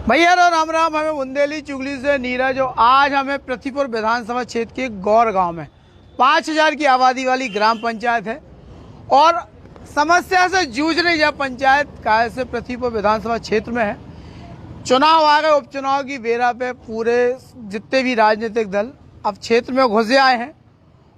भैया राम राम। हमें बुंदेली चुगली से नीरज। जो आज हमें पृथ्वीपुर विधानसभा क्षेत्र के गौर गांव में 5000 की आबादी वाली ग्राम पंचायत है और समस्या से जूझ रही यह पंचायत काय से पृथ्वीपुर विधानसभा क्षेत्र में है। चुनाव आ गए, उपचुनाव की बेरा पे पूरे जितने भी राजनीतिक दल अब क्षेत्र में घुसे आए हैं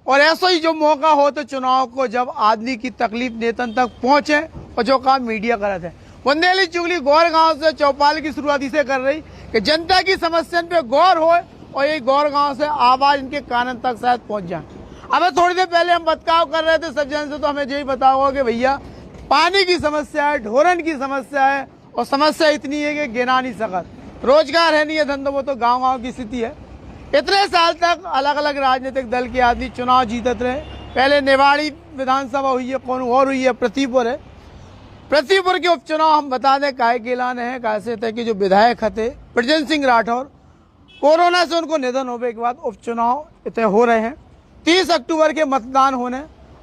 और ऐसा ही जो मौका हो तो चुनाव को जब आदमी की तकलीफ नेतन तक पहुंचे और जो काम मीडिया करते हैं। बुंदेली चुगली गौर गांव से चौपाल की शुरुआत इसे कर रही कि जनता की समस्या पे गौर हो और ये गौर गांव से आवाज इनके कानन तक शायद पहुंच जाए। अब थोड़ी देर पहले हम बतकाव कर रहे थे सब जन से, तो हमें यही बताओ कि भैया पानी की समस्या है, ढोरन की समस्या है और समस्या इतनी है कि गिना नहीं सकत। रोजगार है नहीं है, धंधो वो तो गाँव गाँव की स्थिति है। इतने साल तक अलग अलग राजनीतिक दल के आदमी चुनाव जीतते रहे। पहले निवाड़ी विधानसभा हुई है, कौन और हुई है, पृथ्वीपुर है। पृथ्वीपुर के उपचुनाव हम बता दें काहे के ऐलान है, कैसे थे कि जो विधायक थे ब्रजेंद्र सिंह राठौर, कोरोना से उनको निधन होने के बाद उपचुनाव इतने हो रहे हैं। 30 अक्टूबर के मतदान होने,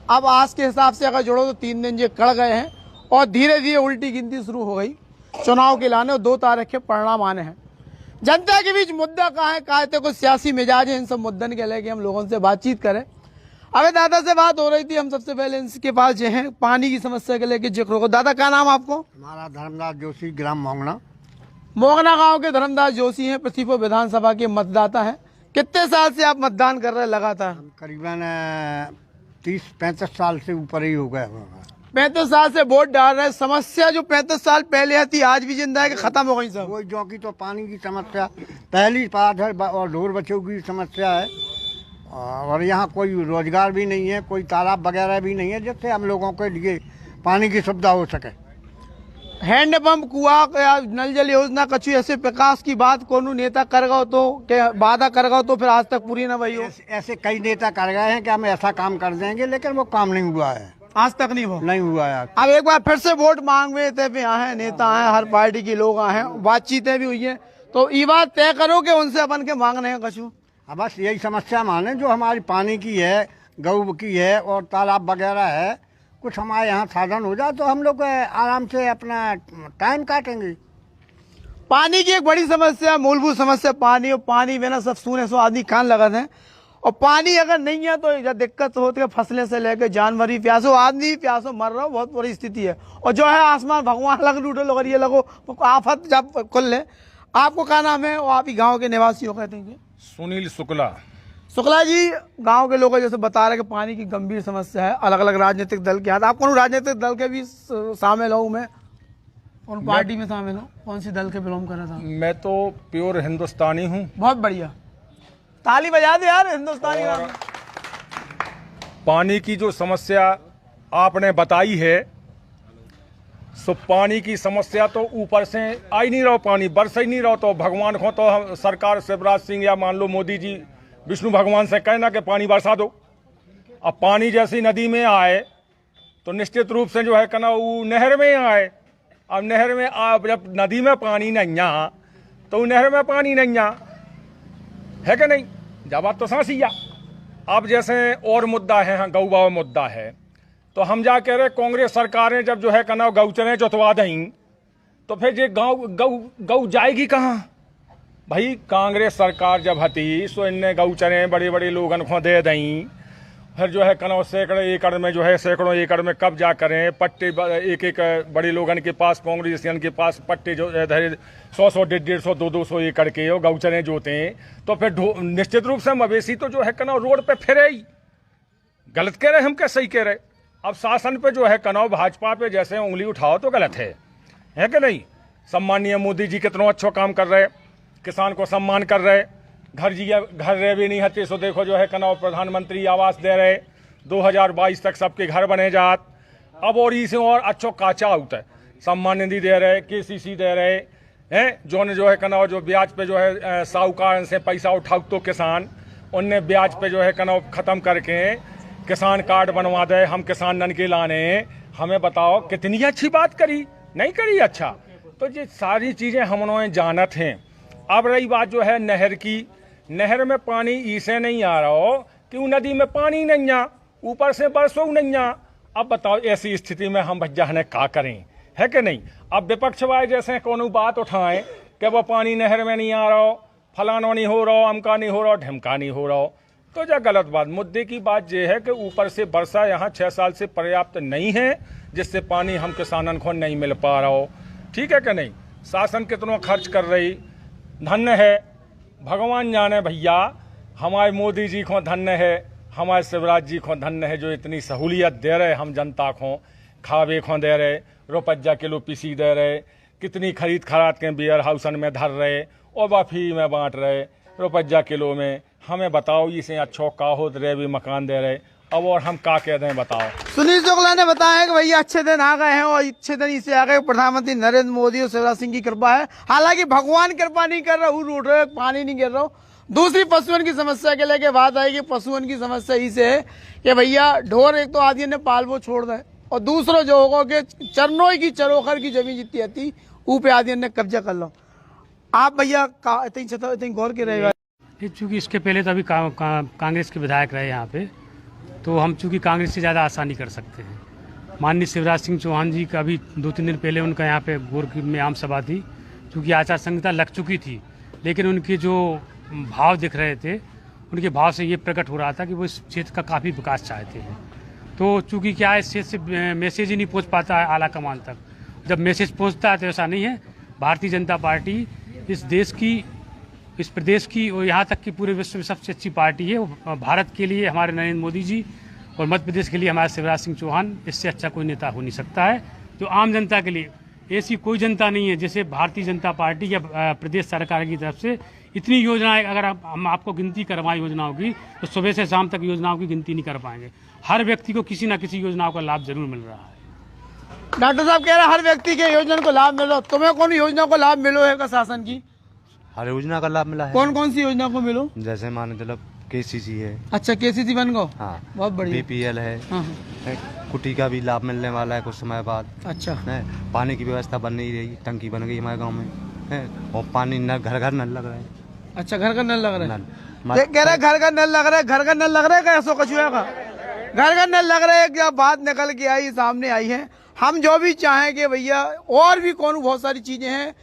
अब आज के हिसाब से अगर जोड़ो तो 3 दिन ये कड़ गए हैं और धीरे धीरे उल्टी गिनती शुरू हो गई चुनाव के लाने और 2 तारीख के परिणाम आने हैं। जनता के बीच मुद्दा कहाँ है, कहा थे कुछ सियासी मिजाज है, इन सब मुद्दन के लेके हम लोगों से बातचीत करें। अबे दादा से बात हो रही थी, हम सबसे पहले इनके पास जो है पानी की समस्या के लेके जिक्र हो। दादा क्या नाम आपको? हमारा धर्मदास जोशी, ग्राम मोंगना। मोगना गांव के धर्मदास जोशी हैं, पृथ्वीपुर विधानसभा के मतदाता हैं। कितने साल से आप मतदान कर रहे हैं लगातार? करीबन 30-35 साल से ऊपर ही हो गया। 35 साल से वोट डाल रहे हैं। समस्या जो 35 साल पहले थी आज भी जिंदा है कि खत्म हो गई सब? कोई जो की तो पानी की समस्या पहली बात है और ढोर बच्चों की समस्या है और यहाँ कोई रोजगार भी नहीं है, कोई तालाब वगैरह भी नहीं है जिससे हम लोगों के लिए पानी की सुविधा हो सके। हैंडपंप, कुआ या नल जल योजना कछु ऐसे विकास की बात कोनो नेता कर गो तो क्या वादा कर गो तो फिर आज तक पूरी न हुई हो? ऐसे कई नेता कर गए हैं कि हम ऐसा काम कर देंगे, लेकिन वो काम नहीं हुआ है, आज तक नहीं हुआ है। अब एक बार फिर से वोट मांगे थे, यहाँ है नेता हैं, हर पार्टी के लोग आए हैं, बातचीतें भी हुई है, तो ये बात तय करो कि उनसे अपन के मांगने हैं कछु। अब बस यही समस्या माने जो हमारी पानी की है, गऊ की है और तालाब वगैरह है, कुछ हमारे यहाँ साधन हो जाए तो हम लोग आराम से अपना टाइम काटेंगे। पानी की एक बड़ी समस्या, मूलभूत समस्या पानी, और पानी बिना सब सुने सो आदमी कान लगाते हैं और पानी अगर नहीं है तो दिक्कत होती है। फसलें से लेकर जानवर भी प्यासो, आदमी प्यासो मर रहा हो, बहुत बुरी स्थिति है। और जो है आसमान भगवान लग लूटो अगर ये लगो आफत जब खुल ले। आपको क्या नाम है और आप ही गाँव के निवासी हो कहते हैं? सुनील शुक्ला। शुक्ला जी, गांव के लोग जैसे बता रहे कि पानी की गंभीर समस्या है, अलग अलग राजनीतिक दल के हाथ। आप कौन राजनीतिक दल के भी शामिल हो? मैं कौन पार्टी में शामिल हूँ? कौन सी दल के बिलोंग कर रहा था? मैं तो प्योर हिंदुस्तानी हूँ। बहुत बढ़िया, ताली बजा दे यार हिंदुस्तानी। पानी की जो समस्या आपने बताई है, सो पानी की समस्या तो ऊपर से आ ही नहीं रहा, पानी बरस ही नहीं रहा। तो भगवान को तो सरकार शिवराज सिंह या मान लो मोदी जी विष्णु भगवान से कहना कि पानी बरसा दो। अब पानी जैसी नदी में आए तो निश्चित रूप से जो है कहना वो नहर में आए। अब नहर में जब नदी में पानी नहीं आ तो नहर में पानी नहीं आ, है कि नहीं? जब बात तो सांसिया। अब जैसे और मुद्दा है, हाँ गऊ मुद्दा है, तो हम जा कह रहे कांग्रेस सरकारें जब जो है कहना गौचरें जोतवा दें तो फिर ये गऊ जाएगी कहाँ? भाई कांग्रेस सरकार जब हती सो इनने गौचरें बड़े बड़े लोगन को दे दें, फिर जो है कहना सैकड़ों एकड़ में जो है सैकड़ों एकड़ में कब्जा करें, पट्टे एक एक बड़े लोगन के पास, कांग्रेसियन के पास पट्टे जो 100-100, 150-150, 200 एकड़ के और गौचरें जोते, तो फिर निश्चित रूप से मवेशी तो जो है कहना रोड पे फिरे ही। गलत कह रहे हम क्या सही कह रहे? अब शासन पे जो है कहना भाजपा पे जैसे उंगली उठाओ तो गलत है कि नहीं? सम्मानीय मोदी जी कितना अच्छा काम कर रहे, किसान को सम्मान कर रहे, घर रहे भी नहीं हते सो देखो जो है कहना प्रधानमंत्री आवास दे रहे, 2022 तक सबके घर बने जात। अब और इसे और अच्छो काचा होता है, सम्मान निधि दे रहे, KCC दे रहे हैं, जो है कहना जो ब्याज पे जो है साहूकार से पैसा उठाओ तो किसान उनने ब्याज पे जो है कहना ख़त्म करके किसान कार्ड बनवा दे, हम किसान नन के लाने। हमें बताओ कितनी अच्छी बात करी, नहीं करी? अच्छा, तो ये सारी चीज़ें हम उन्होंने जानत हैं। अब रही बात जो है नहर की, नहर में पानी इसे नहीं आ रहा हो कि नदी में पानी नहीं आ, ऊपर से बरसों नहीं आ। अब बताओ ऐसी स्थिति में हम भैया क्या करें, है कि नहीं? अब विपक्ष वाले जैसे कोनो बात उठाएं कि वो पानी नहर में नहीं आ रहा, फलाना नहीं हो रहा, अमका नहीं हो रहा, ढमका नहीं हो रहा। तो जो गलत बात, मुद्दे की बात यह है कि ऊपर से वर्षा यहाँ 6 साल से पर्याप्त नहीं है, जिससे पानी हम किसानन को नहीं मिल पा रहा हो। ठीक है कि नहीं? शासन कितना खर्च कर रही, धन्य है, भगवान जाने भैया। हमारे मोदी जी को धन्य है, हमारे शिवराज जी को धन्य है, जो इतनी सहूलियत दे रहे हम जनता को, खावे को दे रहे, ₹5 किलो पीसी दे रहे, कितनी खरीद खराद के बियर हाउसन में धर रहे और फ्री में बांट रहे ₹5 किलो में। हमें बताओ इसे अच्छो का हो रहे भी मकान दे रहे, अब और हम का कह दें बताओ। सुनील शुक्ला ने बताया कि भैया अच्छे दिन आ गए हैं और अच्छे दिन इसे आ गए। प्रधानमंत्री नरेंद्र मोदी और शिवराज सिंह की कृपा है। हालांकि भगवान कृपा नहीं कर रहा, रोड रहे, पानी नहीं गिर रहा। दूसरी पशुओं की समस्या के लेके बात आएगी। पशुओं की समस्या इसे है कि भैया ढोर एक तो आदि ने पाल वो छोड़ दे, और दूसरों जो होगा कि चरनोई की चरोखर की जमीन जितनी आती ऊपर आदि ने कब्जा कर लो। आप भैया इतनी गौर के रहेगा। चूँकि इसके पहले तो अभी कांग्रेस के विधायक रहे यहाँ पे, तो हम चूँकि कांग्रेस से ज़्यादा आशा नहीं कर सकते हैं। माननीय शिवराज सिंह चौहान जी का अभी 2-3 दिन पहले उनका यहाँ पे गोरखी में आम सभा थी, चूँकि आचार संहिता लग चुकी थी, लेकिन उनके जो भाव दिख रहे थे, उनके भाव से ये प्रकट हो रहा था कि वो इस क्षेत्र का काफ़ी विकास चाहते हैं। तो चूँकि क्या है, इस क्षेत्र से मैसेज ही नहीं पहुँच पाता है आला कमान तक। जब मैसेज पहुँचता है तो ऐसा नहीं है। भारतीय जनता पार्टी इस देश की, इस प्रदेश की और यहाँ तक कि पूरे विश्व में सबसे अच्छी पार्टी है। वो भारत के लिए हमारे नरेंद्र मोदी जी और मध्य प्रदेश के लिए हमारे शिवराज सिंह चौहान, इससे अच्छा कोई नेता हो नहीं सकता है। जो आम जनता के लिए, ऐसी कोई जनता नहीं है जैसे भारतीय जनता पार्टी या प्रदेश सरकार की तरफ से इतनी योजनाएं, अगर हम आपको गिनती करवाएं योजनाओं की, तो सुबह से शाम तक योजनाओं की गिनती नहीं कर पाएंगे। हर व्यक्ति को किसी न किसी योजनाओं का लाभ जरूर मिल रहा है। डॉक्टर साहब कह रहे हैं हर व्यक्ति के योजना को लाभ मिलो। तुम्हें कौन योजना को लाभ मिलो है का शासन की? हर योजना का लाभ मिला है। कौन कौन सी योजना को मिलो? जैसे मान चलो KCC है। अच्छा, KCC बन गो। हाँ, बहुत बढ़िया। BPL है। हाँ। कुटी का भी लाभ मिलने वाला है कुछ समय बाद। अच्छा। पानी की व्यवस्था बन नहीं रही, टंकी बन गई हमारे गांव में है, और पानी नल घर घर नल लग रहा है। अच्छा, घर का नल लग रहा है। नल कह रहे घर का नल लग रहा है, घर का नल लग रहा है कैसो कछुआ का घर का नल लग रहा है। क्या बात निकल के आई, सामने आई है। हम जो भी चाहें कि भैया और भी कौन बहुत सारी चीजें हैं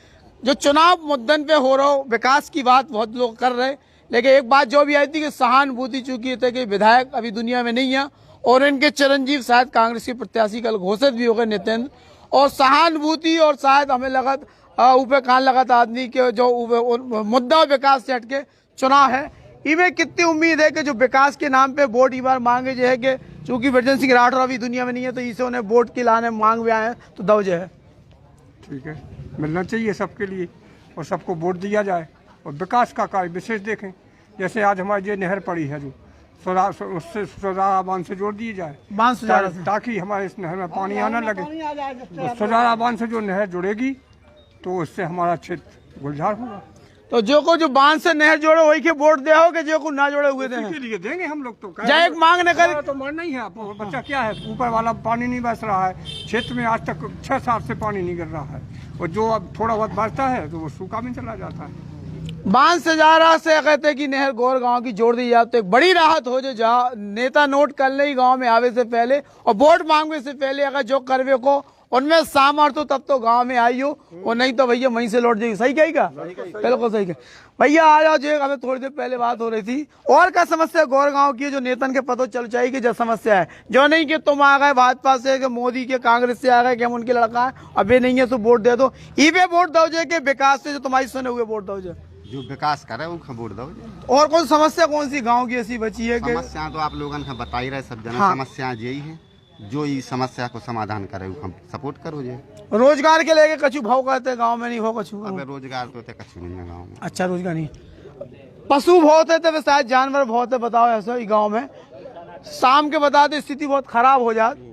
जो चुनाव मुद्दन पे हो रहा हो, विकास की बात बहुत लोग कर रहे, लेकिन एक बात जो भी आई थी कि सहानुभूति चूंकि थे कि विधायक अभी दुनिया में नहीं है और इनके चिरंजीव शायद कांग्रेस के प्रत्याशी कल घोषित भी हो गए नितेंद्र, और सहानुभूति और शायद हमें लगा ऊपर कान लगा था आदमी के जो मुद्दा विकास से हटके चुनाव है। इनमें कितनी उम्मीद है कि जो विकास के नाम पे वोट इस बार मांगे जो है कि चूंकि बृजेंद्र सिंह राठौर अभी दुनिया में नहीं है तो इसे उन्हें वोट के लाने मांग भी आए हैं, तो दव जो है ठीक है, मिलना चाहिए सबके लिए और सबको वोट दिया जाए और विकास का कार्य विशेष देखें। जैसे आज हमारी ये नहर पड़ी है जो उससे सुजारा बांध से जोड़ दिए जाए, ताकि हमारे इस नहर में पानी आने लगे। तो सुजारा बांध से जो नहर जुड़ेगी तो उससे हमारा क्षेत्र गुलजार होगा। तो जो बांध से नहर जोड़े वही के वोट दे हो कि जो को ना जोड़े हुए थे के लिए देंगे हम लोग। तो जय एक मांग न कर तो मार नहीं है। बच्चा क्या है, ऊपर वाला पानी नहीं बरस रहा है क्षेत्र में, आज तक 6 साल से पानी नहीं गिर रहा है, और जो अब थोड़ा बहुत बरसता है तो वो सूखा में चला जाता है। बांध से जा रहा से कहते हैं कि नहर गौर गांव की जोड़ दी जाए तो एक बड़ी राहत हो जो जहाँ नेता नोट कर ले गांव में आवे से पहले और वोट मांगने से पहले अगर जो करवे को उनमें सामर्थ हो तब तो गांव में आई हो, और नहीं तो भैया वहीं से लौट जाएगी। सही कहेगा, बिल्कुल सही कहे भैया। आ जाओ जो हमें थोड़ी देर पहले बात हो रही थी और क्या समस्या गौर गांव की जो नेतन के पतो चल जाएगी जो समस्या है, जो नहीं कि तुम आ गए भाजपा से कि मोदी के कांग्रेस से आ गए कि हम उनके लड़का है, अब ये नहीं है तो वोट दे दो। ईवे वोट दो जे के विकास से जो तुम्हारी सुने हुए वोट दो जो विकास करे वो वोट दो। और कौन समस्या कौन सी गांव की ऐसी बची है कि समस्या तो आप लोगों ने बता ही रहे सब जना। हाँ। समस्या यही है जो इस समस्या को समाधान करे हम सपोर्ट करो जे। रोजगार के लेके कछु भाव कहते गांव में नहीं हो कछु। अब रोजगार तो कछु नहीं है गाँव में। अच्छा, रोजगार नहीं। पशु बहुत है तो शायद जानवर बहुत है, बताओ ऐसा ही गांव में शाम के बता दे स्थिति बहुत खराब हो जाती।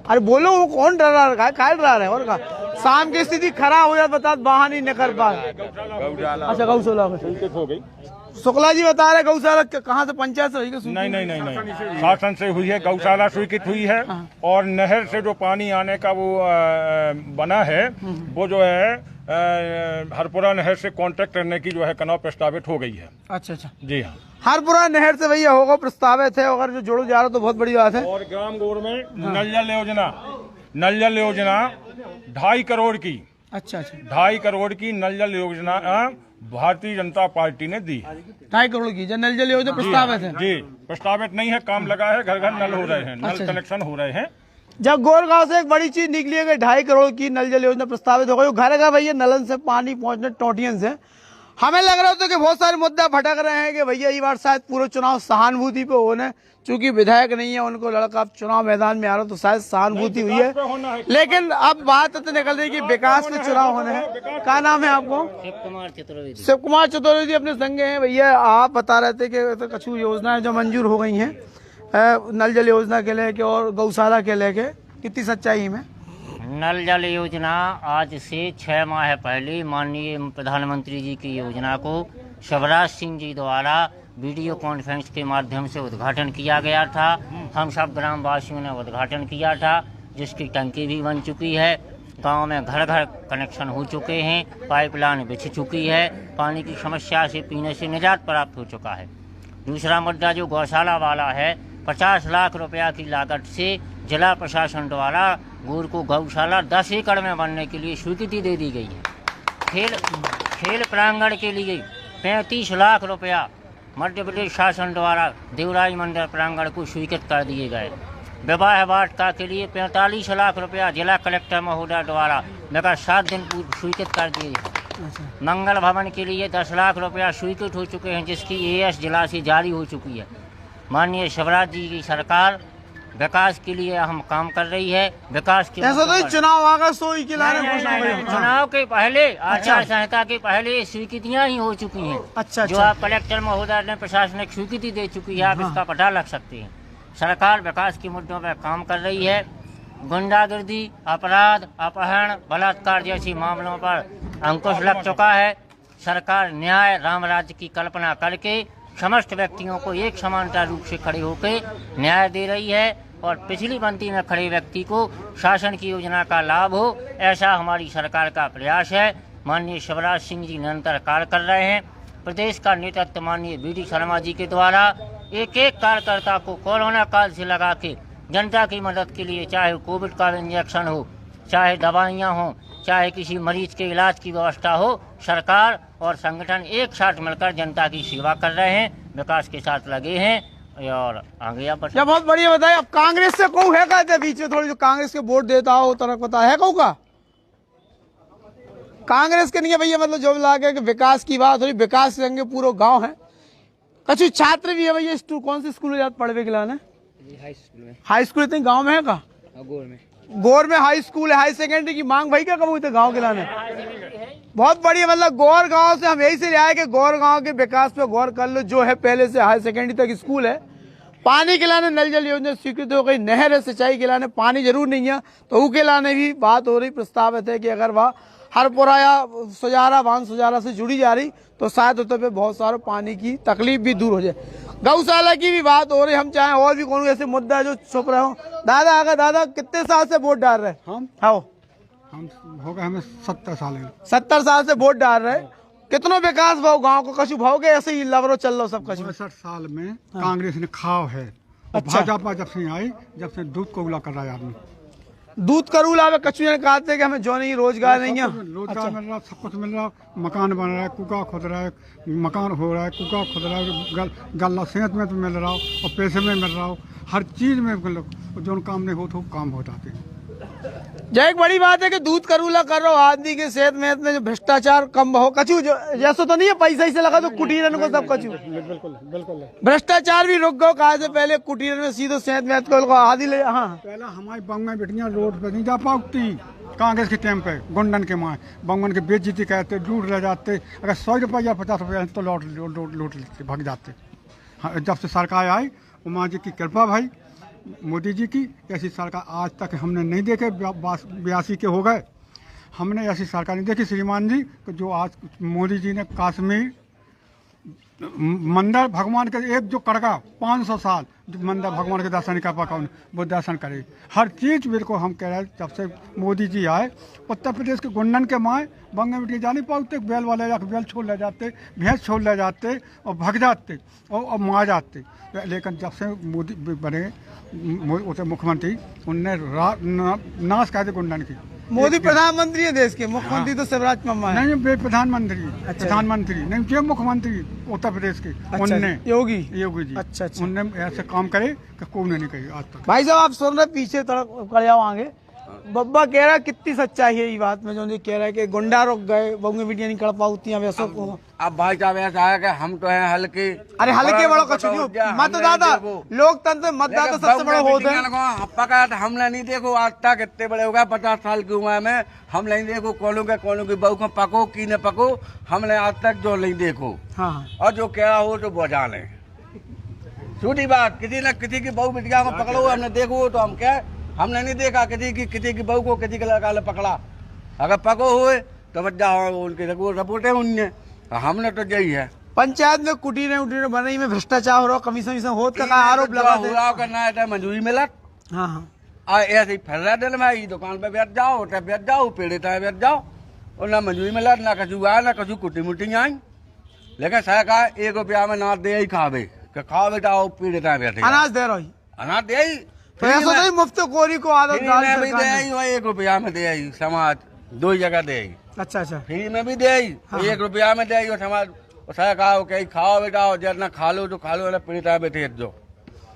अरे बोलो वो कौन डर रहा है, काट रहा है और का शाम की स्थिति खराब हो जाती, बता बाहर नहीं निकल पा। अच्छा, गौशाला हो गई। शुक्ला जी बता रहे गौशाला कहाँ से, पंचायत से? नहीं, शासन से हुई है, गौशाला स्वीकृत हुई है। और नहर से जो पानी आने का वो बना है वो जो है हरपुरा नहर से कांटेक्ट करने की जो है कनाव प्रस्तावित हो गई है। अच्छा जी हाँ, हरपुरा नहर से भैया होगा प्रस्तावित है, अगर जो जोड़ो जा रहा तो बहुत बड़ी बात है। और ग्राम गोर में नल जल योजना 2.5 करोड़ की अच्छा अच्छा, 2.5 करोड़ की नल जल योजना भारतीय जनता पार्टी ने दी। 2.5 करोड़ की जल नल जल योजना प्रस्तावित है। जी, प्रस्तावित नहीं है, काम लगा है, घर घर नल हो रहे हैं, नल कनेक्शन हो रहे हैं। जब गोरगांव से एक बड़ी चीज निकली है कि 2.5 करोड़ की नल जल योजना प्रस्तावित हो गई, घर घर भैया नलन से पानी पहुंचने टोटियन से, हमें लग रहा था कि बहुत सारे मुद्दा भटक रहे हैं कि भैया ये बार शायद पूरा चुनाव सहानुभूति पे होने, चूंकि विधायक नहीं है उनको लड़का अब चुनाव मैदान में आ रहा तो शायद सहानुभूति हुई है, लेकिन अब बात तो निकल रही कि विकास पे चुनाव होने हैं। क्या नाम है आपको? शिव कुमार चतुर्वेदी अपने संगे हैं। भैया आप बता रहे थे कि कुछ योजनाएं जो मंजूर हो गई हैं नल जल योजना के लेके और गौशाला के लेके, कितनी सच्चाई में? नल जल योजना आज से 6 माह पहले माननीय प्रधानमंत्री जी की योजना को शिवराज सिंह जी द्वारा वीडियो कॉन्फ्रेंस के माध्यम से उद्घाटन किया गया था। हम सब ग्रामवासियों ने उद्घाटन किया था, जिसकी टंकी भी बन चुकी है, गांव में घर घर कनेक्शन हो चुके हैं, पाइपलाइन बिछ चुकी है, पानी की समस्या से पीने से निजात प्राप्त हो चुका है। दूसरा मुद्दा जो गौशाला वाला है, 50 लाख रुपया की लागत से जिला प्रशासन द्वारा गोर को गौशाला 10 एकड़ में बनने के लिए स्वीकृति दे दी गई है। खेल प्रांगण के लिए 35 लाख रुपया मध्य प्रदेश शासन द्वारा देवराज मंदिर प्रांगण को स्वीकृत कर दिए गए। विवाह वाटिका के लिए 45 लाख रुपया जिला कलेक्टर महोदय द्वारा लगभग 7 दिन पूर्व स्वीकृत कर दिए गए। मंगल भवन के लिए 10 लाख रुपया स्वीकृत हो चुके हैं, जिसकी एएस जिला से जारी हो चुकी है। माननीय शिवराज जी की सरकार विकास के लिए हम काम कर रही है। विकास के ऐसा तो चुनाव आगा सोई के लाने चुनाव के पहले आचार संहिता के पहले स्वीकृतियां ही हो चुकी हैं। अच्छा, जो आप कलेक्टर महोदय ने प्रशासनिक स्वीकृति दे चुकी है, आप इसका पता लग सकते हैं। सरकार विकास के मुद्दों पर काम कर रही है। गुंडागर्दी, अपराध, अपहरण, बलात्कार जैसी मामलों पर अंकुश लग चुका है। सरकार न्याय राम राज्य की कल्पना करके समस्त व्यक्तियों को एक समानता रूप से खड़े होकर न्याय दे रही है और पिछली पंक्ति में खड़े व्यक्ति को शासन की योजना का लाभ हो, ऐसा हमारी सरकार का प्रयास है। माननीय शिवराज सिंह जी निरंतर कार्य कर रहे हैं। प्रदेश का नेतृत्व माननीय बीडी शर्मा जी के द्वारा एक एक कार्यकर्ता को कोरोना काल से लगा के जनता की मदद के लिए, चाहे कोविड का इंजेक्शन हो, चाहे दवाइयाँ हों, चाहे किसी मरीज के इलाज की व्यवस्था हो, सरकार और संगठन एक साथ मिलकर जनता की सेवा कर रहे हैं, विकास के साथ लगे हैं और आगे आप क्या बहुत बढ़िया बताए। अब कांग्रेस से कहूँ है कहते बीच में थोड़ी जो कांग्रेस के वोट देता हो तरह पता है कहूँ का कांग्रेस के नहीं है भैया, मतलब जो लगा कि विकास की बात हो रही, विकास संगे पूरा गांव है, कछु छात्र भी है भैया। कौन से स्कूल में जाते पढ़वे के लाने? हाई स्कूल इतने गाँव में है का? गोर में हाई स्कूल है, हाई सेकेंडरी की मांग भाई क्या कब हुई थे गाँव के लाने? बहुत बढ़िया, मतलब गौर गांव से हम यही से आए कि गौर गांव के विकास पे गौर कर लो। जो है पहले से हाई सेकेंडरी तक स्कूल है, पानी के लाने नल जल योजना स्वीकृत हो गई, नहर है, सिंचाई के लाने पानी जरूर नहीं है तो उसके लाने भी बात हो रही, प्रस्तावित है कि अगर वह हरपुरा या सुजारा बांध सुजारा से जुड़ी जा रही तो शायद उतर पे बहुत सारा पानी की तकलीफ भी दूर हो जाए। गौशाला की भी बात हो रही, हम चाहें और भी कौन ऐसे मुद्दा है जो छुप रहे हो। दादा अगर दादा कितने साल से वोट डाल रहे? हम हो गए हमें 70 साल। 70 साल से वोट डाल रहे, कितना विकास भाव गांव को कछु भाव के ऐसे ही लवरो चल रहा सब कछु? 62 साल में कांग्रेस ने खाव है। अच्छा। भाजपा जब से आई, जब से दूध को उला कर रहा है आदमी, दूध करूला में कछु ने कहते कि हमें जो नहीं रोजगार नहीं है। रोजगार मिल रहा, सब कुछ मिल रहा, मकान बन रहा है, कुका खुद रहा है, मकान हो रहा है, कुका खुद रहा है, गला सेहत में तो मिल रहा हो और पैसे में मिल रहा हो, हर चीज में जो काम नहीं हो तो काम हो जाते हैं। जो एक बड़ी बात है कि दूध करूला कर रहा हो, आदमी के सेहत में जो भ्रष्टाचार कम हो, कछु जैसा तो नहीं है पैसा ही से लगा तो कुटीरन को सब कछु बिल्कुल भ्रष्टाचार भी रुक गो। कहा से पहले कुटीरन में सीधो सेहत में को आदि ले। हाँ, पहले हमारी बंग में बेटियां रोड पे नहीं जा पाती कांग्रेस के टाइम पे, गुंडन के माँ बंगन के बेइज्जती कहते, दूर रह जाते, अगर 100 रुपया 50 रुपया तो लौट लेते, भाग जाते। हाँ, जब से सरकार आई उमा जी की कृपा भाई, मोदी जी की, ऐसी सरकार आज तक हमने नहीं देखे। 82 के हो गए, हमने ऐसी सरकार नहीं देखी श्रीमान जी, जो आज मोदी जी ने कश्मीर मंदिर भगवान के एक जो कड़का 500 साल जो मंदिर भगवान के दर्शन कर पाका वो दर्शन करे, हर चीज़ बिल्कुल हम कह रहे हैं। जब से मोदी जी आए, उत्तर प्रदेश के गुंडन के माए बंग में जा नहीं पाते, बैल वाले जाकर बैल छोड़ ले जाते, भैंस छोड़ ले जाते और भाग जाते और मार जाते। लेकिन जब से मोदी बने मुख्यमंत्री, उनने नाश कर दी गुंडन की। मोदी प्रधानमंत्री है देश के, मुख्यमंत्री तो शिवराज मम्मा है। नहीं, प्रधानमंत्री अच्छा। प्रधानमंत्री नहीं, जो मुख्यमंत्री उत्तर प्रदेश के अच्छा, उनने योगी जी अच्छा, अच्छा। उनने ऐसे काम करे कि कोई नहीं करे आज तक। भाई साहब आप सुन रहे पीछे तड़क कर जाओ आगे। बब्बा कह रहा है कितनी सच्चाई है ये बात में जो ये कह रहा है कि गुंडा रुक गए, बंगे बिटिया नहीं कर पाती हैं वैसो को। अब भाई साहब ऐसा है कि हम तो हैं हल्के, अरे हल्के बड़ो कछु नहीं, मतदाता लोकतंत्र मतदाता सबसे बड़ा होता है। पका हमने नहीं देखो आज तक, इतने बड़े हो गए 50 साल की उम्र में, हम नहीं देखो कौनों की बहू को पको की न पको, हमने आज तक जो नहीं देखो। हाँ और जो क्या हो तो वो जाने, छोटी बात किसी न किसी की बहू बिटिया को पकड़ो हमने देखो तो हम क्या, हमने नहीं देखा किसी की बहू को किसी के लड़का ने पकड़ा। अगर पको हुए तो बच्चा उनके रिपोर्ट है उनने, हमने तो यही है। पंचायत में कुटीरें बनाई में भ्रष्टाचार हो रहा, कमीशन होत का आरोप लगा करना है मंजूरी मिलत। हाँ हाँ ऐसे ही फिर रहा दिल में, दुकान पे बैठ जाओ उठे बैठ जाओ पेड़े तय बैठ जाओ, और ना मंजूरी मिलत ना कछु आए ना कछु कुटी मुटी आई। लेकिन सरकार 1 रुपया में ना दे ही खावे, खाओ बेटा पेड़े तय बैठे अनाज दे रही, अनाज दे ही तो ऐसा नहीं मुफ्त कोरी को आदत डाल भी दे आई, 1 रुपया में दे आई समाज, 2 जगह दे आई। अच्छा अच्छा फ्री में भी दे आई, 1 रुपया में दे आई और समाज सरकार कहीं खाओ बेटा और जब ना खा लो तो खा लो, पेड़े बैठे जो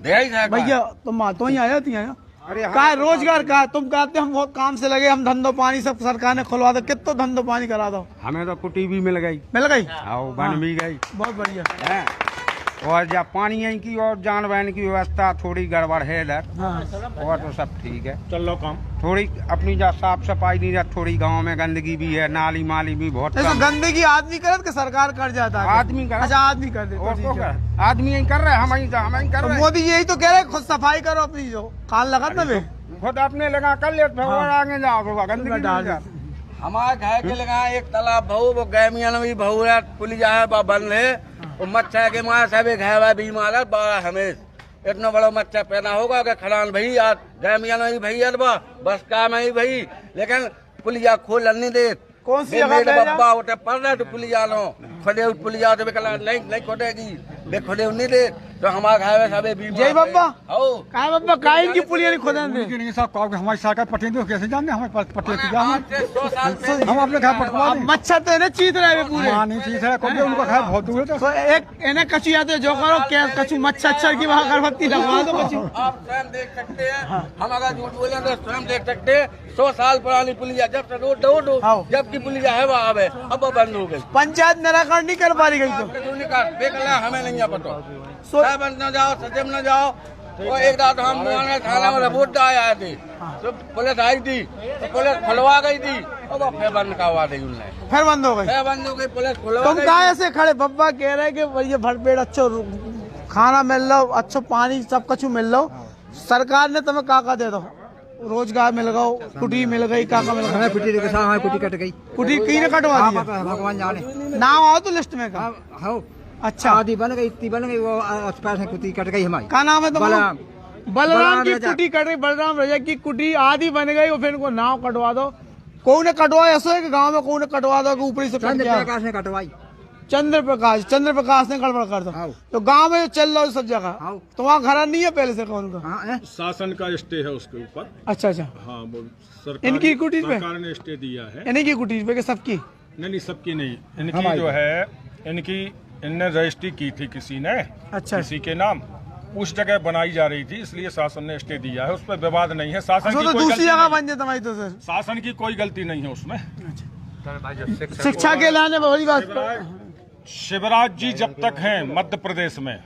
दे आई भैया तुम तो ही आया थी का रोजगार का तुम कहते हम बहुत काम से लगे, हम धंधो पानी सब सरकार ने खुलवा दो, कितना धंधो पानी करा दो। हमें तो कुटी भी मिल गई, मिल गई बन भी गई, बहुत बढ़िया। और जब पानी की और जान बहन की व्यवस्था थोड़ी गड़बड़ है इधर, और तो सब ठीक है, चल लो काम। थोड़ी अपनी जा साफ सफाई नहीं रहती, थोड़ी गांव में गंदगी भी है, नाली माली भी बहुत ऐसा कम। गंदगी आदमी करे कि सरकार कर जाता है? आदमी कर, अच्छा आदमी कर दे, और तो कर, आदमी यही कर रहे, हम ही कर रहे। मोदी यही तो कह रहे खुद सफाई करो अपनी, जो कान लगा ना वे खुद अपने लगा कर ले, और आगे जाओ गंदगी डाल। हमारे घर के लगा एक तालाब बहु, वो गैमियन भी बहु है, पुलिया है बंद है, वो मच्छर के मार सब है बीमार है बड़ा हमेश, इतना बड़ा मच्छर पैदा होगा कि खड़ान भाई आज गैमियन में भाई अरबा बस काम है भाई, लेकिन पुलिया खोल नहीं दे। कौन सी जगह पे बब्बा उठे पड़ रहे तो पुलिया लो खोदे, पुलिया तो नहीं खोदेगी, बे खोदे नहीं दे तो हमारे घर में सब बीमार। जय बब्बा हो का बब्बा का इनकी पुलिया नहीं खोदे दे? नहीं साहब कहो कि हमारी सरकार पटे दो, कैसे जानते हमारे पास पटे की आज से 100 साल पहले हम अपने घर पटवा अब मच्छर तो इन्हें चीत रहे हैं पूरे। नहीं चीज है, क्योंकि उनका घर बहुत दूर है। तो एक इन्हें कछु आते जो करो क्या कछु मच्छर की वहाँ अगरबत्ती लगवा दो कछु। आप स्वयं देख सकते हैं, हम अगर झूठ बोले तो स्वयं देख सकते हैं, 100 साल पुरानी पुलिया जब से रोड जबकि पुलिया है वहाँ अब वो बंद हो गई। पंचायत निराकरण नहीं कर पा रही गई तो हमें नहीं पता, बंद न जाओ सचिव न जाओ। तो एक रात हम थाना में रिपोर्ट आए थे, तो पुलिस आई थी तो पुलिस खुलवा गई थी और वो फिर बंद करवा दी उनने, फिर बंद हो गई। फिर बंद हो गई पुलिस खुलवा तुम कहा ऐसे खड़े? बब्बा कह रहे कि भैया भरपेट अच्छो खाना मिल लो, अच्छो पानी सब कुछ मिल लो, सरकार ने तुम्हें का दे दो, रोजगार मिल गो, कुटी मिल गई, का मिल गई? कुटी कट गई, कुटी कहीं ने कटवा दिया, भगवान जाने। नाम आओ तो लिस्ट में का। अच्छा आधी बन गई, इतनी बन गई, वो आसपास में कुटी कट गई हमारी। क्या नाम है तुम्हारा? बलराम की रजा। कुटी कट गई, बलराम रजा की कुटी आधी बन गई, और फिर इनको नाव कटवा दो। कोई ने कटवा ऐसा है कि गांव में कोई ने कटवा दो कि ऊपरी से कट गया? प्रकाश ने कटवाई, चंद्र प्रकाश ने गड़बड़ कर दो, तो गांव में चल रहा सब जगह, तो वहाँ घर नहीं है पहले से कौन का? शासन का स्टे है उसके ऊपर। अच्छा अच्छा, हाँ वो सरकार, इनकी कुटीर पे? सरकार ने स्टे दिया है। इन्हीं की कुटीर पे कि सबकी? नहीं सबकी नहीं, इनकी जो है इनने रजिस्ट्री की थी किसी ने, अच्छा किसी के नाम, उस जगह बनाई जा रही थी, इसलिए शासन ने स्टे दिया है, उस पर विवाद नहीं है। शासन तो की कोई दूसरी गलती जगह नहीं, बन जाता भाई तो सर, शासन की कोई गलती नहीं है उसमें। शिक्षा के लाने बड़ी बात। शिवराज जी जब तक हैं मध्य प्रदेश में,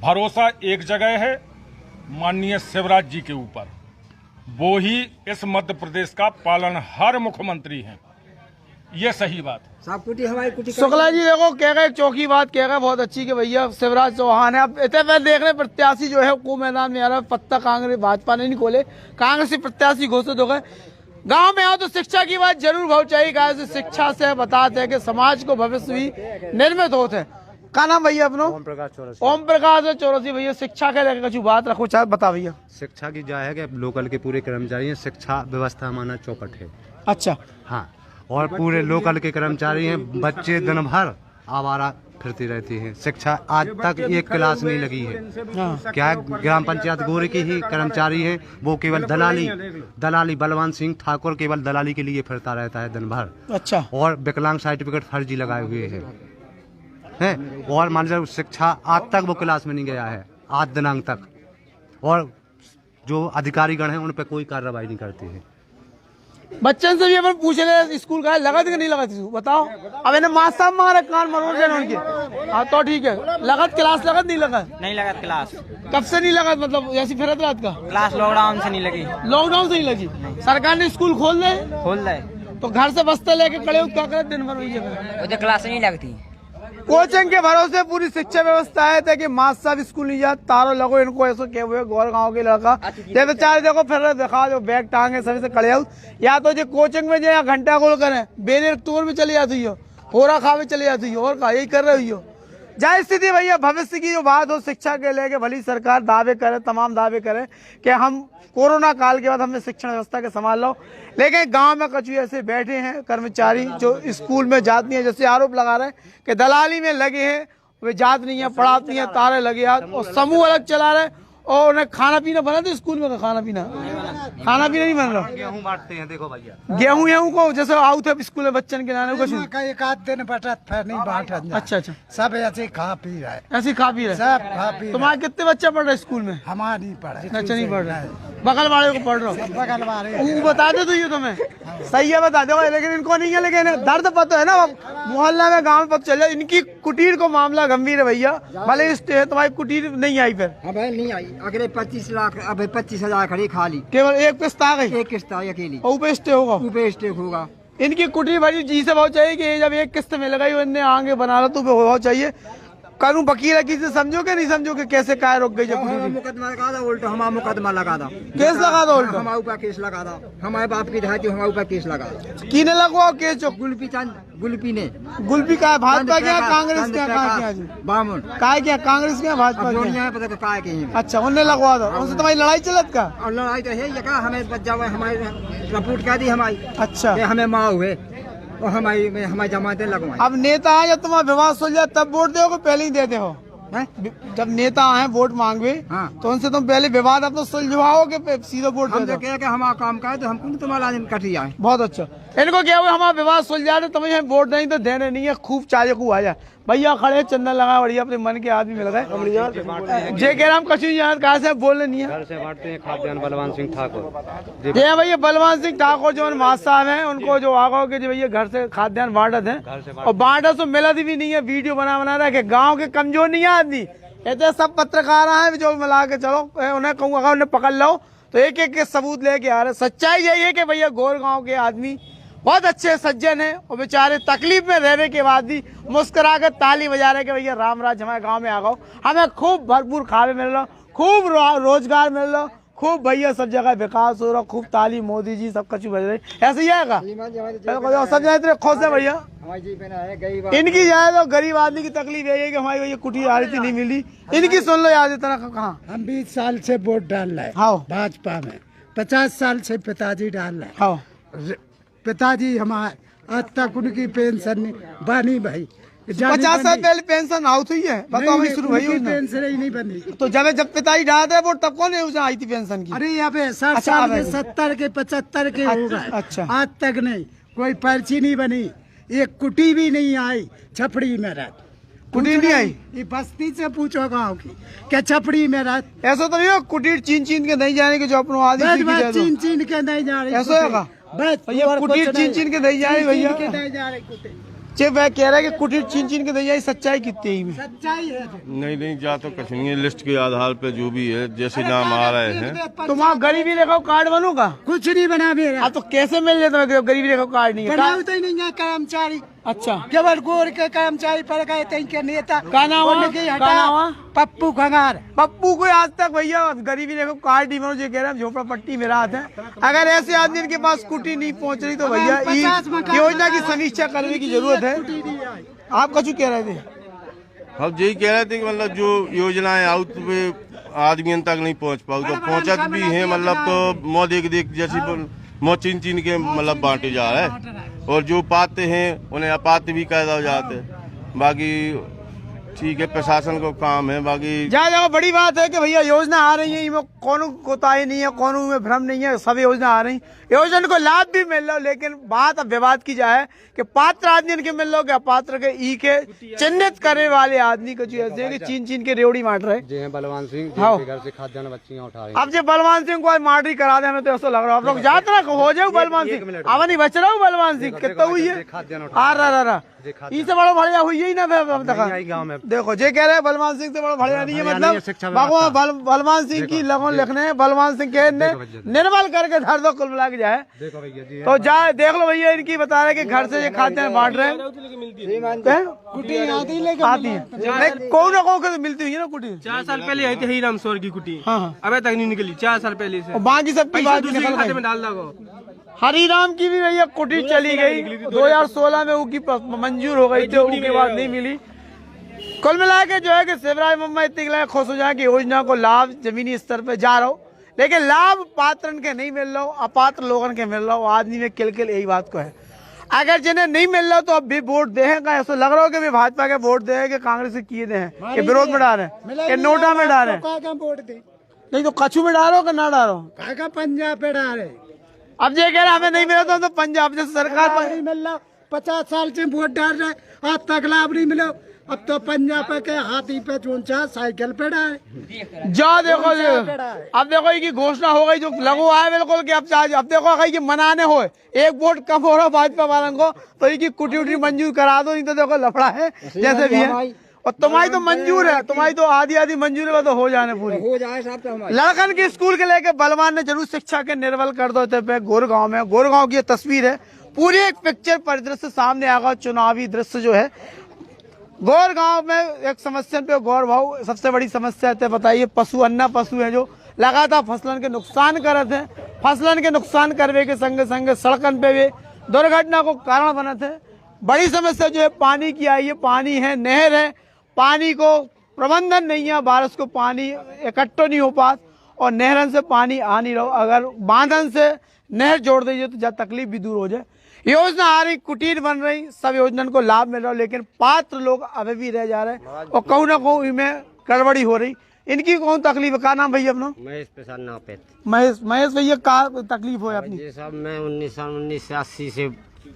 भरोसा एक जगह है माननीय शिवराज जी के ऊपर, वो ही इस मध्य प्रदेश का पालनहार मुख्यमंत्री हैं, ये सही बात है। साहब कुटी हमारी कुटी शुक्ला जी देखो कह गए, चौकी बात कह गए बहुत अच्छी कि भैया शिवराज चौहान है। अब इतने पहले देख रहे प्रत्याशी जो है को मैदान में आ रहा है, पत्ता कांग्रेस भाजपा ने नहीं खोले, कांग्रेसी प्रत्याशी घोषित हो गए। गांव में आओ तो शिक्षा की बात जरूर पहुंचाई, गाय शिक्षा से बताते हैं कि समाज को भविष्य भी निर्मित होते हैं। का नाम भैया अपनो? ओम प्रकाश चौरसी। भैया शिक्षा के लेकर कुछ बात रखो, चाहे बता भैया। शिक्षा की जा है कि लोकल के पूरे कर्मचारी हैं, शिक्षा व्यवस्था हमारा चौपट है। अच्छा हाँ, और पूरे लोकल के कर्मचारी हैं, बच्चे दिन भर आवारा फिरती रहती है। शिक्षा आज तक एक क्लास नहीं लगी है। हाँ। क्या है, ग्राम पंचायत गोरे की ही कर्मचारी है, वो केवल दलाली बलवान सिंह ठाकुर केवल दलाली के लिए फिरता रहता है दिन भर। अच्छा। और विकलांग सर्टिफिकेट फर्जी लगाए हुए है। और मान लो शिक्षा आज तक वो क्लास में नहीं गया है, आज दिनांक तक। और जो अधिकारी गण हैं उन पर कोई कार्रवाई नहीं करते हैं। बच्चन से भी अपन पूछ रहे स्कूल का लगा थी कि नहीं लगा थी, बताओ। अब इन्हें मास्टर साहब मारा कान मरोड़ देना उनके। हाँ तो ठीक है, लगत क्लास लगत नहीं लगा? नहीं लगा क्लास। कब से नहीं लगा, मतलब ऐसी फिरत रात का? क्लास लॉकडाउन से नहीं लगी। लॉकडाउन से नहीं लगी? सरकार ने स्कूल खोल दे, तो घर से बस्ते लेके खड़े हो क्या करे दिन भर वही जगह? मुझे क्लास नहीं लगती। कोचिंग के भरोसे पूरी शिक्षा व्यवस्था है कि मास्टर साहब स्कूल नहीं जाते, तारो लगो इनको ऐसा क्या हुए गौर गाँव के लड़का ये बेचारे देखो फिर दिखा जो बैग टांगे सभी से खड़े हो, या तो जो कोचिंग में जो घंटा गोल करें बेने तोड़ में चली जाती हो, होरा खा में चली जाती हो, और का यही कर रही हो। जहाँ स्थिति भैया भविष्य की जो बात हो शिक्षा के लेके भली सरकार दावे करे, तमाम दावे करे कि हम कोरोना काल के बाद हमने शिक्षण व्यवस्था के संभाल लो, लेकिन गांव में कछु ऐसे बैठे हैं कर्मचारी जो स्कूल में जात नहीं है, जैसे आरोप लगा रहे हैं कि दलाली में लगे हैं, वे जात नहीं है, पढ़ात नहीं है, तारे लगे हाथ और समूह अलग चला रहे, और उन्हें खाना पीना बना दे स्कूल में? खाना पीना नहीं बन रहा। गेहूँ बांटते हैं, देखो भैया गेहूँ को जैसे आउट है स्कूल में बच्चन के लाने कुछ एक आध दिन बटत फिर नहीं बांटा। अच्छा, सब ऐसे खा पी रहे, ऐसे खा पी रहे सब खा पी। तुम्हारे कितने बच्चे पढ़ रहे स्कूल में? हमारा नहीं पढ़े। अच्छा नहीं पढ़ रहे, बगल वाले को पढ़ रहा हूँ। बगल वाले वो बता दे तो ये तुम्हें सही है, बता दो, लेकिन इनको नहीं है। लेकिन दर्द पता है ना, मोहल्ला में गांव में पता चल जाए। इनकी कुटीर को मामला गंभीर है भैया, भले तुम्हारी कुटीर नहीं आई फिर? हमें नहीं आई। अगले 25 लाख अब 25,000 खड़ी खाली, केवल एक किस्त आ गई, एक किस्त आई अकेली। ऊपर स्टे होगा, ऊपर स्टे होगा। इनकी कुटीर भरी जी से बहुत चाहिए कि जब एक किस्त में लगाई उन्हें आगे बना लो तो बहुत चाहिए। कानून वकील की से समझो कि नहीं समझो कि कैसे काय रुक गई? जब मुकदमा लगा दो उल्टा, हमारा मुकदमा लगा दो, केस लगा दो उल्टा, हमारे ऊपर केस लगा दो, हमारे बाप की दहाई हमारे ऊपर केस लगा दो। किने लगवाओ केस? जो गुलपी ने गुलपी का है, भाजपा क्या कांग्रेस क्या? बामुन काय क्या कांग्रेस क्या भाजपा क्या? पता काय के। अच्छा उन्हें लगवा दो, उनसे तुम्हारी लड़ाई चलत का? और लड़ाई तो है ये का हमें बच जाओ, हमारी रिपोर्ट क्या दी हमारी। अच्छा हमें माँ हुए और हमारी जमाते लगवाई। अब नेता आए जब तुम्हारा विवाद सुलझा तब वोट दो, पहले ही देते हो? जब नेता आए वोट मांगवे तो उनसे तुम पहले विवाद अब तो सुलझवाओ के सीधा वोट दे दो? कि हमारा काम का है तो हमको तुम्हारा कटी जाए। बहुत अच्छा, इनको क्या हुआ हमारा विवाद सुलझा दे, तुम्हें वोट नहीं तो देने नहीं है, खूब चाहे खूब आ जाए। भैया खड़े चंदन लगा बढ़िया अपने मन के आदमी मिल गए। जे कह रहा हम कछु कहा से बोलने नहीं है। घर से बांटते हैं खाद्यान्न बलवान सिंह ठाकुर। ये भैया बलवान सिंह ठाकुर जो मास्टर साहब हैं उनको जो आगा के भैया घर से खाद्यान्न बांटते हैं, और बांटा तो मिलत भी नहीं है। वीडियो बना रहा है गाँव के कमजोर नहीं है आदमी, ऐसे सब पत्रकार हैं जो मिला के चलो उन्हें कहूँगा उन्हें पकड़ लो तो एक एक के सबूत लेके आ रहे। सच्चाई यही है कि भैया गोर गांव के आदमी बहुत अच्छे सज्जन हैं और बेचारे तकलीफ में रहने के बाद भी मुस्कुरा कर ताली बजा रहे कि भैया राम राज हमारे गांव में आ गओ, हमें खूब भरपूर खावे मिल रहा, खूब रोजगार मिल रहा, खूब भैया सब जगह विकास हो रहा, खूब ताली मोदी जी सब कछु बज रही। ऐसे ही आएगा सब जाए खुश है भैया। इनकी जाए तो गरीब आदमी की तकलीफ यही है कि हमारी भैया कुटीर आ रही थी नहीं मिली। इनकी सुन लो याद इतना कहाँ। हम 20 साल से वोट डाल रहे हाँ भाजपा में, 50 साल से पिताजी डाल रहे। हाँ पिताजी हमारे आज तक उनकी पेंशन नहीं बनी भाई। 50 साल पहले पेंशन आउट हुई है, बताओ अभी शुरू हुई है पेंशन ही नहीं बनी। तो जब पिताजी डालते हैं वोट तब कौन योजना आई थी पेंशन की? अरे यहाँ पे 60 साल के 70 के 75 के हो गए। अच्छा आज तक नहीं कोई पर्ची नहीं बनी, एक कुटी भी नहीं आई छपड़ी में रात। कुटीर नहीं आई? ये बस्ती से पूछो गाँव की क्या छपड़ी में रात। ऐसा तो नहीं हो कुटीर चीन के नहीं जाने के जो अपनों आदमी चीन के नहीं जा रहे। ऐसा होगा भैया कुटीर चीन के नहीं जा रहे भैया। जे वह कह रहा है कि कुटीर चीन के नहीं जाए, सच्चाई कितनी है? सच्चाई है नहीं जा तो कुछ नहीं है, लिस्ट के आधार पे जो भी है जैसे नाम आ रहे हैं। तुम्हारा गरीबी रेखा कार्ड बनूंगा? कुछ नहीं बना मेरा। तो कैसे मिल जाए तुम्हें गरीबी रेखा कार्ड नहीं है? बनाओ तो नहीं है कर्मचारी। अच्छा केवल गोर के कर्मचारी पड़ गए थे के नेता। पप्पू खंगार। पप्पू को आज तक भैया गरीबी रेखा कार्ड नहीं बनो, जो कह रहे हैं झोपड़ा पट्टी में राहत है। अगर ऐसे आदमी के पास स्कूटी नहीं पहुंच रही तो भैया योजना की समीक्षा करने की जरूरत है। आप कछु कह रहे थे? हम यही कह रहे थे कि मतलब जो योजनाएं आउट पे आदमी तक नहीं पहुंच पाऊ तो पहुंचत भी है, मतलब तो मो देख जैसी मो चीन के मतलब बांटे जा रहे हैं, और जो पाते हैं उन्हें अपात्र भी कह जाते। बाकी ठीक है, प्रशासन को काम है, बाकी जहाँ जगह बड़ी बात है कि भैया योजना आ रही है, इनमें कौन कोताही नहीं है, कौन में भ्रम नहीं है, सब योजना आ रही, योजना को लाभ भी मिल रहा, लेकिन बात अब विवाद की जाए कि पात्र आदमी इनके मिल रहा, अपात्र के ई के चिन्हित करने वाले आदमी को जो ऐसे है कि चीन चीन के रेवड़ी मार रहे जी हैं बलवान सिंह हाँ। जिनके घर से खाद्यान्न बच्चियां उठा रही अब जो बलवान सिंह को आज मार्डरी करा दे, हमें तो ऐसा लग रहा है आप लोग जाते ना हो जाओ बलवान सिंह, अब नहीं बच रहा हूँ बलवान सिंह कितना हुई है आ रहा इससे बड़ा बढ़िया हुई ही ना गाँव में। देखो जे कह रहे हैं बलवान सिंह से बड़ा बढ़िया नहीं है, मतलब भगवान बलवान सिंह की लगन लिखने हैं, बलवान सिंह के निर्मल करके धर दो कुल मिला के जाए तो जाए देख लो भैया, इनकी बता रहे कि घर से ये खाद्यान्न बांट रहे हैं, कुटी आती है कौन ना कौन मिलती हुई है ना कुटी। 4 साल पहले आई थी हीराम सोर की कुटी, हाँ अबे तक नहीं निकली 4 साल पहले से, बाकी सबकी बात दूसरे निकल खाते गई। में डाल दो। हरिराम की भी भैया कुटी चली गई 2016 में, उसकी मंजूर हो गई थी, उसके बाद नहीं मिली। कुल मिला के जो है कि शिवराज मुंबई इतने खुश हो जाए कि योजना को लाभ जमीनी स्तर पे जा रहा हो, लेकिन लाभ पात्रन के नहीं मिल रहा हो, अपात्र लोगन के मिल रहा हो, आदमी में किल यही बात को है। अगर जिन्हें नहीं मिल रहा तो अब भी वोट दे हैं, ऐसा लग रहा हो कि भाजपा के वोट दे कि कांग्रेस के किए दे हैं कि विरोध में डाल रहे कि नोटा में डाल रहे, नहीं तो कछू में डालो कि ना डालो, पंजाब पे डाले। अब ये कह रहे हमें नहीं मिला तो पंजाब जैसे सरकार नहीं मिल रहा, 50 साल से वोट डाल रहे, आज तक लाभ नहीं मिला। अब तो पंजाब के हाथी पे चूंचा साइकिल पे डाले जा देखो अब देखो ये की घोषणा हो गई जो लगो है बिल्कुल कि अब देखो अगर ये मनाने हो एक वोट कम हो रहा भाजपा वालों को तो ये कुटी उटी मंजूर करा दो, नहीं तो देखो लफड़ा है जैसे भी है। और तुम्हारी तो मंजूर है, तुम्हारी तो आधी मंजूर है तो हो जाने पूरी हो जाए साहब तो हमारे लड़कन के स्कूल के लेके बलवान ने जरूर शिक्षा के निर्मल कर दो पे गोरगांव में, गोरगांव की ये तस्वीर है, पूरी एक पिक्चर परिदृश्य सामने आएगा, चुनावी दृश्य जो है गोरगांव में। एक समस्या पे गौर भाव सबसे बड़ी समस्या है बताइए, पशु अन्ना पशु है जो लगातार फसलन के नुकसान करते हैं, फसलन के नुकसान करने के संगे संगे सड़कन पे भी दुर्घटना को कारण बनते हैं। बड़ी समस्या जो है पानी की आई है, पानी है, नहर है, पानी को प्रबंधन नहीं है, बारिश को पानी इकट्ठा नहीं हो पाता और नहरन से पानी आ नहीं रहा, अगर बांधन से नहर जोड़ दीजिए तो जब तकलीफ भी दूर हो जाए। योजना आ रही, कुटीर बन रही, सब योजना को लाभ मिल रहा, लेकिन पात्र लोग अभी भी रह जा रहे हैं और कहूँ ना कहूँ इनमें गड़बड़ी हो रही। इनकी कौन तकलीफ है? का नाम भैया अपना? महेश प्रसाद नापेत। महेश भैया का तकलीफ हो अपनी? ये सब मैं 1980 से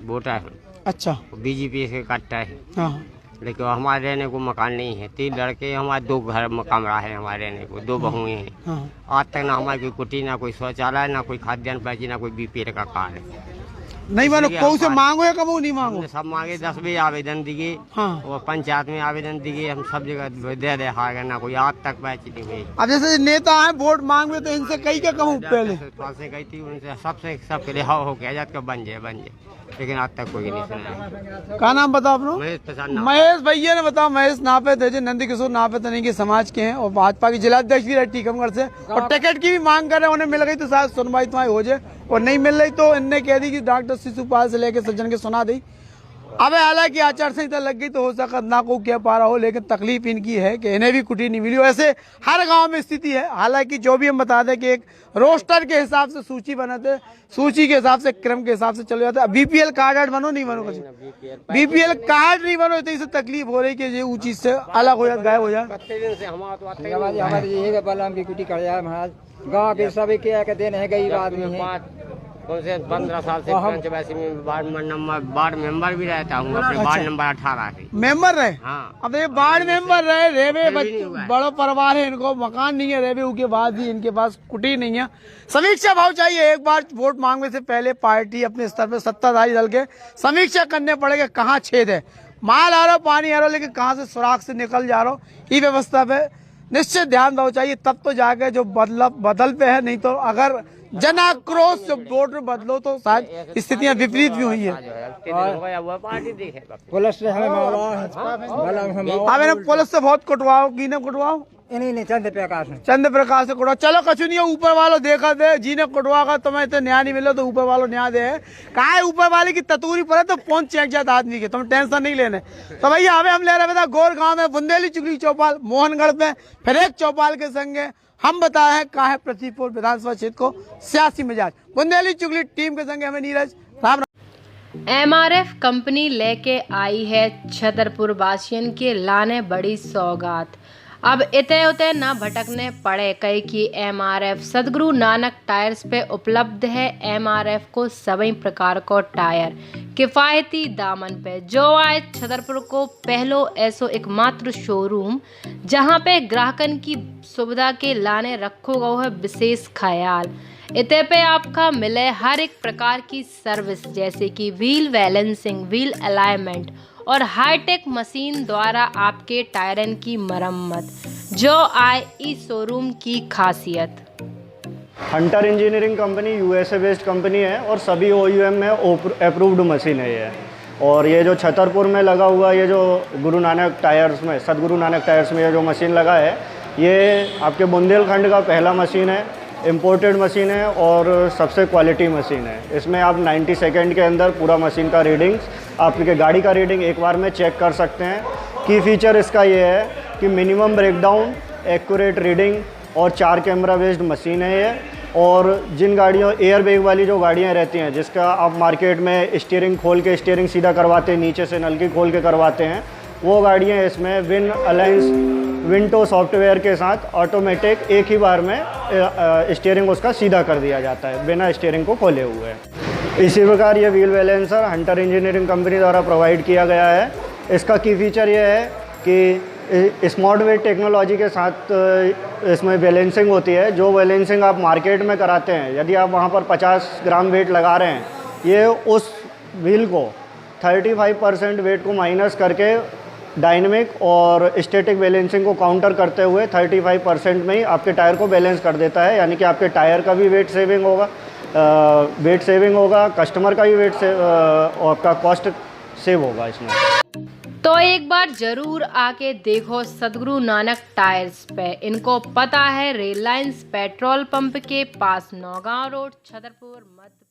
वोटा है। अच्छा, बीजेपी से काटता है, हाँ, लेकिन हमारे रहने को मकान नहीं है। 3 लड़के हमारे, 2 घर कमरा है हमारे रहने को, 2 बहुएं हैं। हाँ। आज तक ना हमारी कोई कुटी, ना कोई शौचालय, ना कोई खाद्यान्न पैची, ना कोई बीपीएल का कार्ड है। नहीं मानो कौन से मांगो या कबू नहीं मांगो? हमने सब मांगे, 10 भी आवेदन दिए, हाँ। और पंचायत में आवेदन दिए, हम सब जगह दे हार गए, ना कोई आज तक पैची नहीं हुई। अब जैसे नेता है वोट मांगे तो इनसे कई क्या कहूँ पहले से गई थी, उनसे सबके लिए हो के आजाद का बन जाए, लेकिन आज तक कोई नहीं सुना। का नाम बताओ अपना? महेश प्रसाद। महेश भैया ने बताओ, महेश नापे थे, नंदी किशोर नापे थे नहीं के समाज के हैं और भाजपा की जिलाध्यक्ष भी रहे टीकमगढ़ से, और टिकट की भी मांग कर रहे हैं, उन्हें मिल गई तो शायद सुनवाई तुम्हारी हो जाए, और नहीं मिल रही तो इनने कह दी कि डॉक्टर शिशुपाल से लेकर सज्जन के सुना दी। अब हालांकि आचार संहिता लग गई तो हो सकता ना को कह पा रहा हो, लेकिन तकलीफ इनकी है कि इन्हें भी कुटी नहीं मिली। ऐसे हर गांव में स्थिति है। हालांकि जो भी हम बता दें कि एक रोस्टर के हिसाब से सूची बनाते, सूची के हिसाब से क्रम के हिसाब से चले जाते हैं। बीपीएल कार्ड बनो नहीं बनो, बीपीएल कार्ड नहीं बनो तो इससे तकलीफ हो रही कि ये ऊँची से अलग हो जाए, गायब हो जाए। हमारी बलराम की कुटी कर जाए महाराज, गाँव के सभी के दिन है, गरीब आदमी है। कौन से 15 साल से पंचायत में वार्ड मेंबर भी रहता हूँ, अपने वार्ड नंबर 18 से मेंबर रहे। हाँ। अब ये वार्ड मेंबर रहे, रेवे बड़ा परिवार है, इनको मकान नहीं है, रेवे के बाद भी इनके पास कुटी नहीं है। समीक्षा भाव चाहिए, एक बार वोट मांगने से पहले पार्टी अपने स्तर पर सत्ताधारी दल के समीक्षा करने पड़ेगा कहाँ छेद है, माल आ रहा पानी आ रहा, लेकिन कहाँ से सुराख से निकल जा रहा, ये व्यवस्था पे निश्चित ध्यान दो चाहिए, तब तो जाके जो बदल पे है। नहीं तो अगर जन आक्रोश से वोट में बदलो तो शायद स्थितियां विपरीत भी हुई है। पुलिस से हमें पुलिस से बहुत कुटवाओ, कीने कुटवाओ, नहीं चंद्र प्रकाश से कुटवाओ। चलो कछु नहीं है, ऊपर वालों देखा दे, जीने कुटवा तुम्हें तो न्याय नहीं मिले तो ऊपर वालों न्याय दे। कहा है ऊपर वाले की ततूरी पड़े तो पहुंच चेक जाता आदमी के, तुम टेंशन नहीं लेने। तो भैया हमें हम ले रहे थे गोर गाँव में बुंदेली चुगली चौपाल, मोहनगढ़ में फिर एक चौपाल के संगे हम बताए हैं कहा है प्रतिपुर विधानसभा क्षेत्र को सियासी मिजाज। बुंदेली चुगली टीम के संगे हमें नीरज राम। एमआरएफ कंपनी लेके आई है छतरपुर वासियन के लाने बड़ी सौगात। अब इते उते न भटकने पड़े कई की एमआरएफ सदगुरु नानक टायर्स पे उपलब्ध है। एमआरएफ को सभी प्रकार को टायर किफ़ायती दामन पे जो आए छतरपुर को पहलो ऐसो एकमात्र शोरूम जहां पे ग्राहकन की सुविधा के लाने रखो गो है विशेष ख्याल। इते पे आपका मिले हर एक प्रकार की सर्विस जैसे कि व्हील बैलेंसिंग, व्हील अलाइनमेंट और हाईटेक मशीन द्वारा आपके टायरन की मरम्मत। जो आए इस शोरूम की खासियत। Hunter engineering company USA based company है और सभी ओयूएम में अप्रूव्ड मशीन है ये। और ये जो छतरपुर में लगा हुआ ये जो गुरु नानक टायर्स में, सदगुरु नानक टायर्स में ये जो मशीन लगा है ये आपके बुंदेलखंड का पहला मशीन है, इम्पोर्टेड मशीन है और सबसे क्वालिटी मशीन है। इसमें आप 90 सेकेंड के अंदर पूरा मशीन का रीडिंग्स, आपके गाड़ी का रीडिंग एक बार में चेक कर सकते हैं। की फीचर इसका ये है कि मिनिमम ब्रेकडाउन, एक्यूरेट रीडिंग और 4 कैमरा बेस्ड मशीन है ये। और जिन गाड़ियों एयर बैग वाली जो गाड़ियाँ रहती हैं जिसका आप मार्केट में स्टीयरिंग खोल के स्टीयरिंग सीधा करवाते हैं, नीचे से नलकी खोल के करवाते हैं, वो गाड़ियाँ इसमें विन अलायंस विंटो सॉफ्टवेयर के साथ ऑटोमेटिक एक ही बार में स्टीयरिंग उसका सीधा कर दिया जाता है बिना स्टीयरिंग को खोले हुए। इसी प्रकार ये wheel balancer Hunter engineering company द्वारा प्रोवाइड किया गया है। इसका की फीचर ये है कि स्मार्ट वेट टेक्नोलॉजी के साथ इसमें बैलेंसिंग होती है। जो बैलेंसिंग आप मार्केट में कराते हैं, यदि आप वहाँ पर 50 ग्राम वेट लगा रहे हैं, ये उस व्हील को 35% वेट को माइनस करके डायनेमिक और स्टैटिक बैलेंसिंग को काउंटर करते हुए 35% में ही आपके टायर को बैलेंस कर देता है। यानी कि आपके टायर का भी वेट सेविंग होगा, कस्टमर का भी वेट से आपका कॉस्ट सेव होगा इसमें। तो एक बार जरूर आके देखो सदगुरु नानक टायर्स पे। इनको पता है रिलायंस पेट्रोल पंप के पास, नौगांव रोड, छतरपुर, मध्य